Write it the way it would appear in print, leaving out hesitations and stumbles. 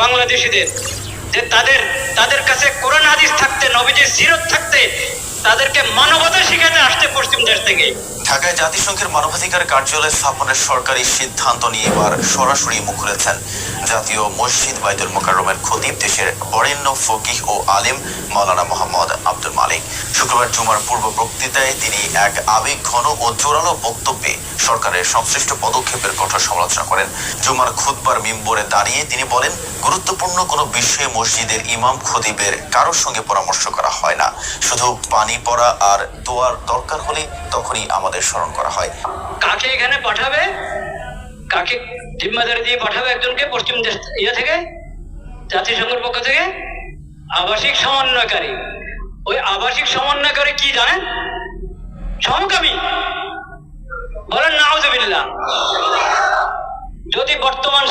বাংলাদেশিদের, যে তাদের কাছে কোরআন হাদিস থাকতে, নবীজির সিরত থাকতে, তাদেরকে মানবতা শিখাতে আসতে পশ্চিম দেশ থেকে। ঢাকায় জাতিসংঘের মানবাধিকার কার্যালয় স্থাপনের সরকারি সিদ্ধান্ত নিয়ে এবার সরাসরি মুখ খুলেছেন জাতীয় মসজিদ বাইতুল মোকাররমের খতিব, দেশের বরেণ্য ফকিহ ও আলেম মাওলানা মোহাম্মদ আব্দুল মালিক। শুক্রবার জুমার পূর্ব বক্তৃতায় তিনি এক আবেগঘন ও জোরালো বক্তব্যে সরকারের সংশ্লিষ্ট পদক্ষেপের কঠোর সমালোচনা করেন। জুমার খুতবার মিম্বরে দাঁড়িয়ে তিনি বলেন, গুরুত্বপূর্ণ কোনো বিষয়ে মসজিদের ইমাম খতিবের কারোর সঙ্গে পরামর্শ করা হয় না, শুধু পানি পড়া আর দোয়ার দরকার হলে তখনই আমাদের স্মরণ করা হয়। কাকে এখানে পাঠাবে, কাকে জিম্মাদারি দিয়ে পাঠাবে একজনকে পশ্চিম দেশ থেকে, জাতিসংঘের পক্ষ থেকে? আবাসিক সমন্বয়কারী। ওই আবাসিক সমন্বয়কারী কি জানেন? সমকামী। বলেন নাউজুবিল্লাহ। যদি বর্তমান